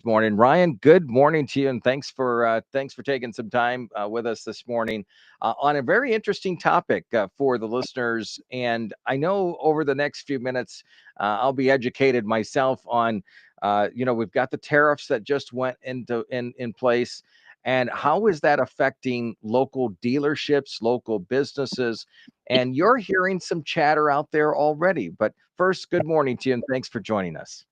morning. Ryan, good morning to you, and thanks for taking some time with us this morning on a very interesting topic for the listeners. And I know over the next few minutes, I'll be educated myself on, we've got the tariffs that just went in place, and how is that affecting local dealerships, local businesses? And you're hearing some chatter out there already. But first, good morning to you, and thanks for joining us.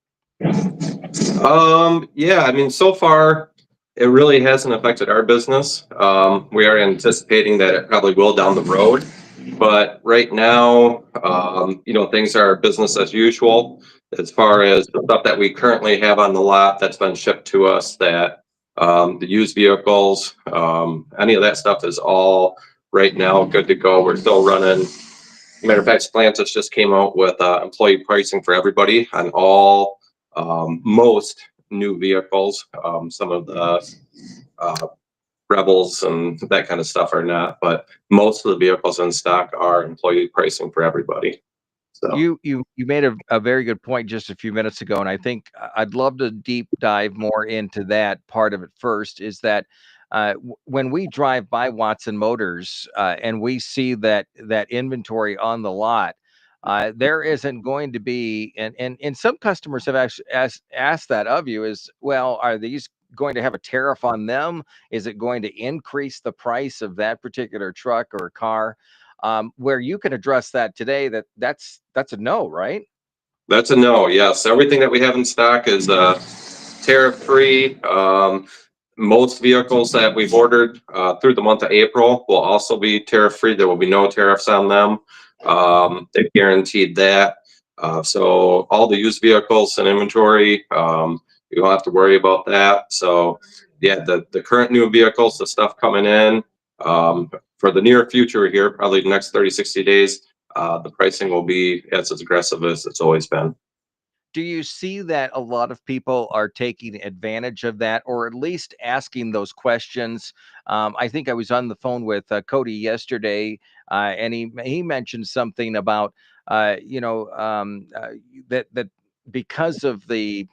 Yeah, I mean, so far it really hasn't affected our business. We are anticipating that it probably will down the road, but right now, things are business as usual as far as the stuff that we currently have on the lot that's been shipped to us. That the used vehicles, any of that stuff is all right now good to go. We're still running. Matter of fact, Stellantis just came out with employee pricing for everybody on all most new vehicles. Some of the uh, Rebels and that kind of stuff are not, but most of the vehicles in stock are employee pricing for everybody. So, You made a very good point just a few minutes ago, and I think I'd love to deep dive more into that part of it first. Is that when we drive by Watson Motors and we see that inventory on the lot, there isn't going to be, and some customers have actually asked that of you is, well, are these going to have a tariff on them? Is it going to increase the price of that particular truck or car? Where you can address that today, that's a no, right? that's a no. Yes, everything that we have in stock is tariff free. Most vehicles that we've ordered through the month of April will also be tariff free. There will be no tariffs on them. They've guaranteed that. So all the used vehicles and inventory, you don't have to worry about that. So yeah, the current new vehicles, the stuff coming in for the near future here, probably the next 30, 60 days, the pricing will be as aggressive as it's always been. Do you see that a lot of people are taking advantage of that, or at least asking those questions? I think I was on the phone with Cody yesterday, and he mentioned something about that because of the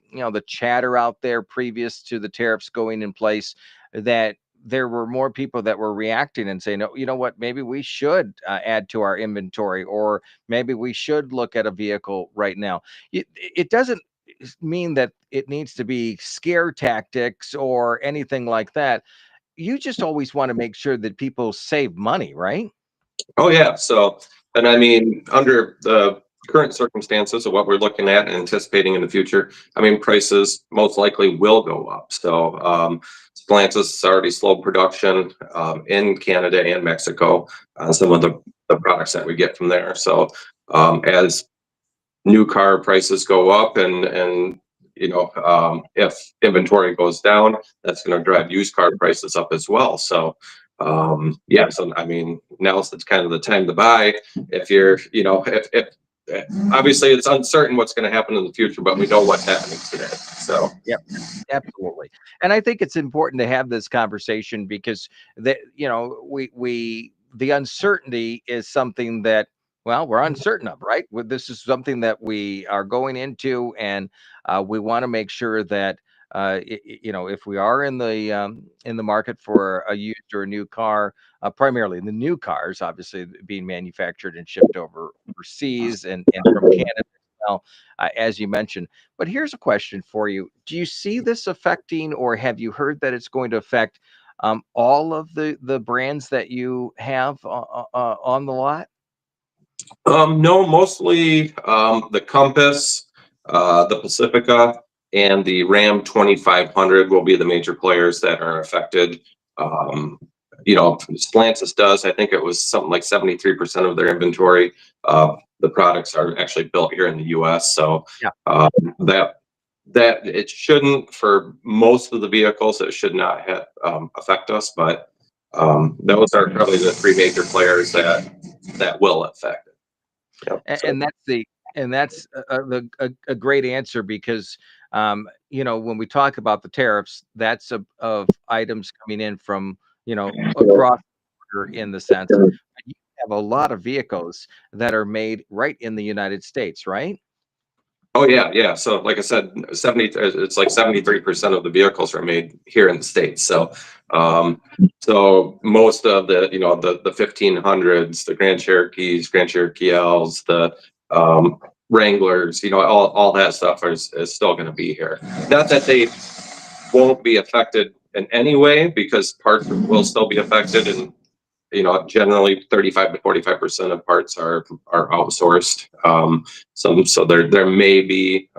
chatter out there previous to the tariffs going in place, that there were more people that were reacting and saying, "No, you know what? Maybe we should add to our inventory, or maybe we should look at a vehicle right now." It doesn't mean that it needs to be scare tactics or anything like that. You just always want to make sure that people save money, right? Oh yeah. So, and I mean, under the current circumstances of what we're looking at and anticipating in the future, I mean, prices most likely will go up. So, Stellantis has already slowed production in Canada and Mexico on some of the products that we get from there. So, as new car prices go up and if inventory goes down, that's going to drive used car prices up as well. So yeah, so I mean, now's the kind of the time to buy if you're, if obviously it's uncertain what's going to happen in the future, but we know what's happening today. So Yep, absolutely. And I think it's important to have this conversation because we the uncertainty is something that, well, we're uncertain of, right? This is something that we are going into, and we want to make sure that if we are in the market for a used or a new car, primarily the new cars, obviously being manufactured and shipped overseas and from Canada as well, as you mentioned. But here's a question for you. Do you see this affecting, or have you heard that it's going to affect all of the brands that you have on the lot? no, mostly the Compass, the Pacifica, and the Ram 2500 will be the major players that are affected. Um, Stellantis does. I think it was something like 73% of their inventory. The products are actually built here in the U.S. So Yeah. um, that that it shouldn't for most of the vehicles. It should not affect us, but those are probably the three major players that will affect it. Yep. A- So, and that's the and that's a great answer because when we talk about the tariffs, that's of items coming in from across the border in the sense. But you have a lot of vehicles that are made right in the United States, right? Oh yeah, yeah. So like I said, 70, it's like 73% of the vehicles are made here in the States. Um, so most of the, the 1500s, the Grand Cherokees, Grand Cherokee L's, the Wranglers, all that stuff is still going to be here. Not that they won't be affected in any way, because parts will still be affected, and generally 35 to 45% of parts are outsourced. So there may be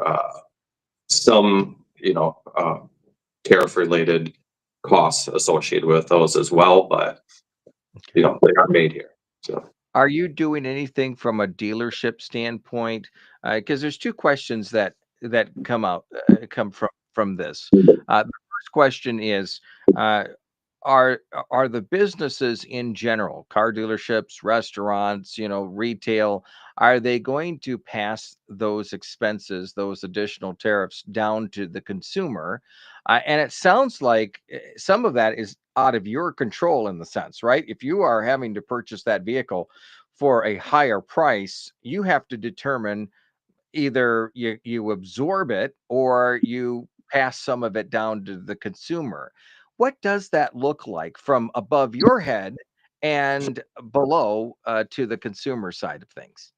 some tariff related costs associated with those as well, but Okay. they are made here. So Are you doing anything from a dealership standpoint? Because there's two questions that come from this. The first question is, uh, are are the businesses in general, car dealerships, restaurants, retail, are they going to pass those expenses, those additional tariffs down to the consumer? And it sounds like some of that is out of your control in the sense, right? If you are having to purchase that vehicle for a higher price, you have to determine either you absorb it or you pass some of it down to the consumer. What does that look like from above your head and below to the consumer side of things?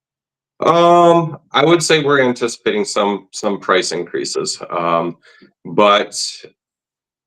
I would say we're anticipating some price increases, but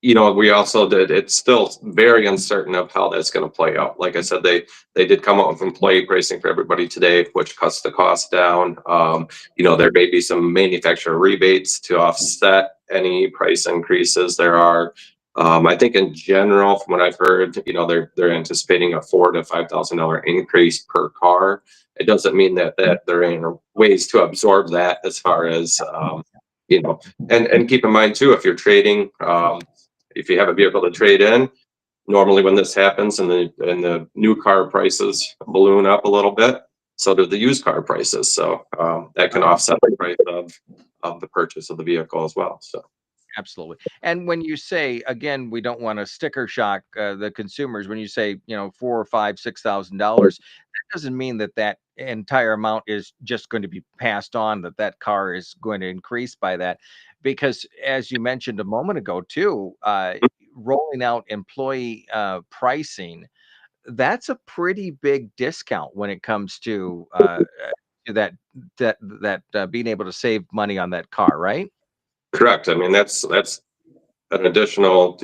we also did. It's still very uncertain of how that's going to play out. Like I said, they did come out with employee pricing for everybody today, which cuts the cost down. There may be some manufacturer rebates to offset any price increases. There are, I think, in general, from what I've heard, they're anticipating a $4,000 to $5,000 increase per car. It doesn't mean that there ain't ways to absorb that, as far as and keep in mind too, if you're trading. If you have a vehicle to trade in, normally when this happens and the new car prices balloon up a little bit, so do the used car prices. So that can offset the price of the purchase of the vehicle as well. So Absolutely. And when you say, again, we don't want to sticker shock the consumers. When you say, four or five, $6,000, that doesn't mean that that entire amount is just going to be passed on. That car is going to increase by that, because as you mentioned a moment ago, too, rolling out employee pricing, that's a pretty big discount when it comes to that being able to save money on that car, right? correct. I mean, that's an additional,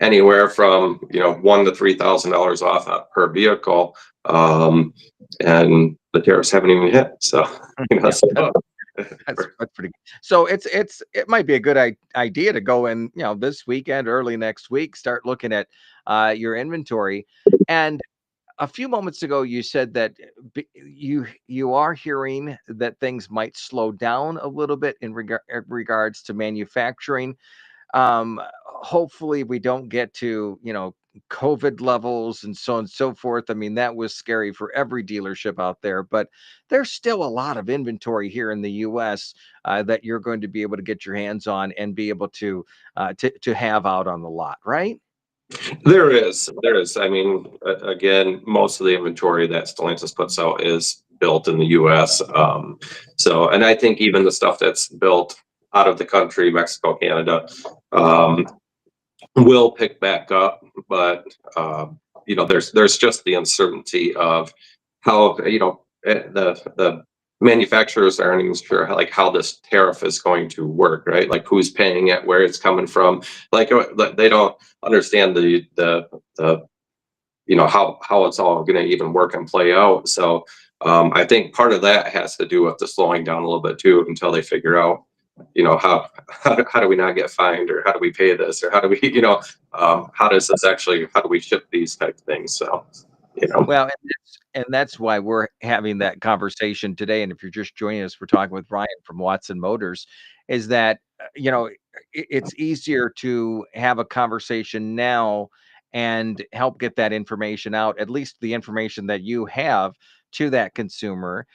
anywhere from $1,000 to $3,000 off per vehicle, um, and the tariffs haven't even hit. So Yeah. so, That's pretty good. So it might be a good idea to go in, this weekend, early next week, start looking at your inventory. And a few moments ago, you said that you are hearing that things might slow down a little bit in regards to manufacturing. Hopefully we don't get to, COVID levels and so on and so forth. I mean, that was scary for every dealership out there, but there's still a lot of inventory here in the US that you're going to be able to get your hands on and be able to have out on the lot, right? there is. I mean, again, most of the inventory that Stellantis puts out is built in the U.S. And I think even the stuff that's built out of the country, Mexico, Canada, um, will pick back up. But there's just the uncertainty of how the manufacturers aren't even sure how this tariff is going to work, right? Like who's paying it, where it's coming from. They don't understand the how it's all going to even work and play out. So I think part of that has to do with the slowing down a little bit too, until they figure out how do we not get fined, or how do we pay this, or how do we how does this actually, how do we ship these type of things. So you know Well, and that's why we're having that conversation today. And if you're just joining us, we're talking with Ryan from Watson Motors. Is that it's easier to have a conversation now and help get that information out, at least the information that you have, to that consumer,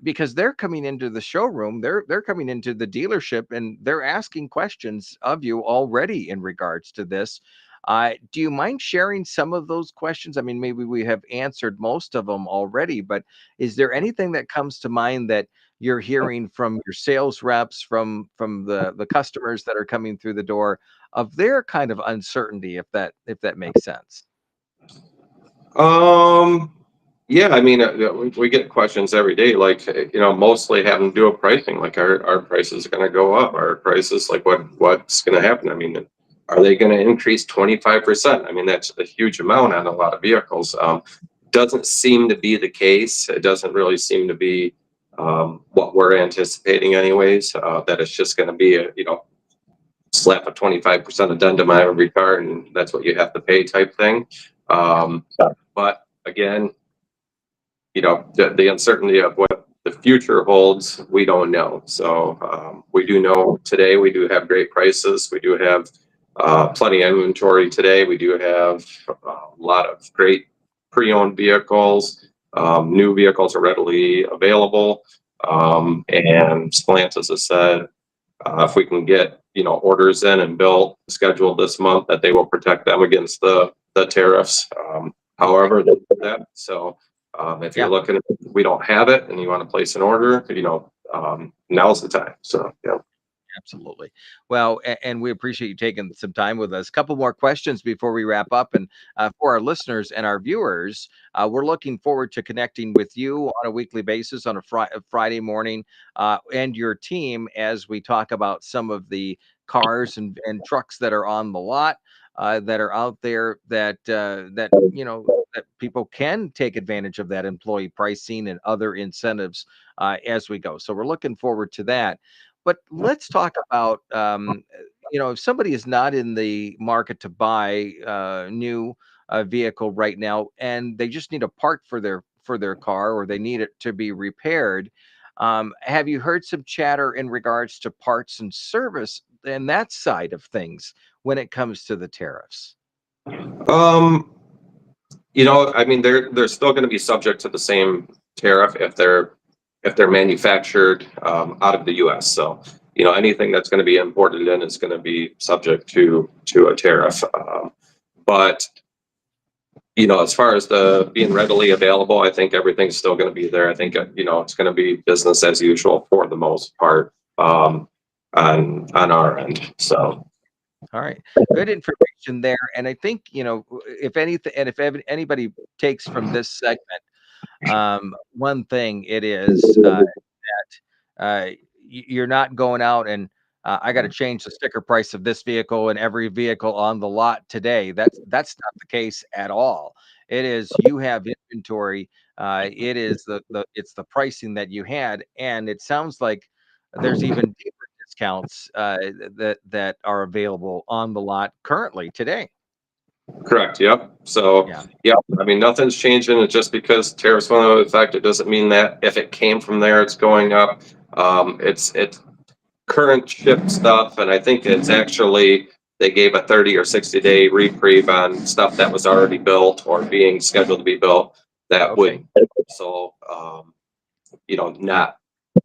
because they're coming into the showroom, they're coming into the dealership, and they're asking questions of you already in regards to this. Do you mind sharing some of those questions? I mean, maybe we have answered most of them already, but is there anything that comes to mind that you're hearing from your sales reps, from the customers that are coming through the door, of their kind of uncertainty, if that makes sense. Um, yeah, I mean, we get questions every day, like, mostly having to do with pricing, like our prices are going to go up. Our prices, like what's going to happen? I mean, are they going to increase 25%? I mean, that's a huge amount on a lot of vehicles. Doesn't seem to be the case. It doesn't really seem to be what we're anticipating anyways, that it's just going to be slap a 25% addendum on every car and that's what you have to pay type thing. Yeah. But again, the uncertainty of what the future holds, we don't know. So we do know today we do have great prices. We do have plenty of inventory today. We do have a lot of great pre-owned vehicles. New vehicles are readily available. And Stellantis has said if we can get orders in and built scheduled this month, that they will protect them against the tariffs. Okay. However, they do that. So if you're Yeah. looking at, we don't have it and you want to place an order, now's the time. So yeah. Absolutely. Well, and we appreciate you taking some time with us. A couple more questions before we wrap up. And for our listeners and our viewers, we're looking forward to connecting with you on a weekly basis on a Friday morning and your team as we talk about some of the cars and trucks that are on the lot. That are out there that people can take advantage of that employee pricing and other incentives as we go. So we're looking forward to that. But let's talk about, if somebody is not in the market to buy a new vehicle right now, and they just need a part for their car, or they need it to be repaired. Have you heard some chatter in regards to parts and service and that side of things when it comes to the tariffs? Um, I mean, they're still going to be subject to the same tariff if they're manufactured out of the U.S. So, anything that's going to be imported in is going to be subject to a tariff. But as far as the being readily available, I think everything's still going to be there. I think it's going to be business as usual for the most part on our end. So. All right. Good information there. And I think, if anything, and if anybody takes from this segment, one thing it is you're not going out and I got to change the sticker price of this vehicle and every vehicle on the lot today. That's not the case at all. It is you have inventory. It is it's the pricing that you had, and it sounds like there's even deeper discounts that are available on the lot currently today. Correct. Yep. So, Yeah. yeah, I mean, nothing's changing. It's just because tariffs went into effect, it doesn't mean that if it came from there, it's going up. It's current ship stuff, and I think it's actually they gave a 30 or 60-day reprieve on stuff that was already built or being scheduled to be built that Okay. would so Yeah. not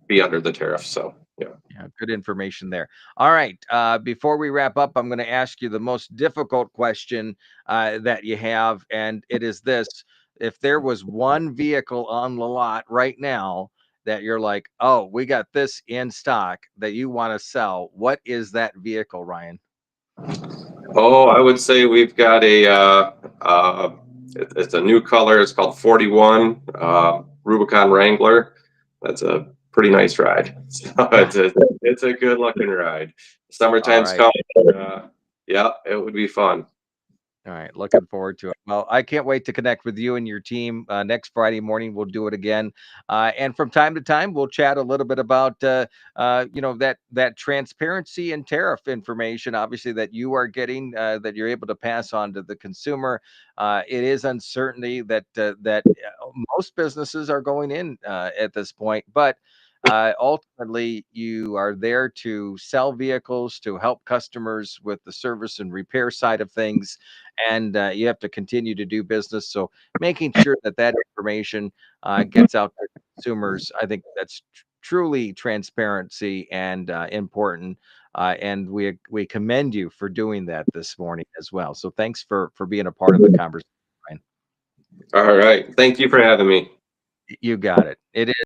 be under the tariff. So, yeah. Yeah, good information there. All right. Before we wrap up, I'm going to ask you the most difficult question that you have, and it is this: if there was one vehicle on the lot right now that you're like, oh, we got this in stock that you want to sell, what is that vehicle, Ryan? Oh, I would say we've got it's a new color. It's called 41 Rubicon Wrangler. That's a pretty nice ride. So it's a good looking ride. All Summertime's right. coming. Yeah, it would be fun. All right, looking forward to it. Well, I can't wait to connect with you and your team next Friday morning. We'll do it again, and from time to time, we'll chat a little bit about that transparency and tariff information, obviously that you are getting, that you're able to pass on to the consumer. It is uncertainty that most businesses are going in at this point, but ultimately, you are there to sell vehicles, to help customers with the service and repair side of things, and you have to continue to do business. So, making sure that information gets out to consumers, I think that's truly transparency and important. And we commend you for doing that this morning as well. So, thanks for being a part of the conversation. Ryan. All right. Thank you for having me. You got it. It is.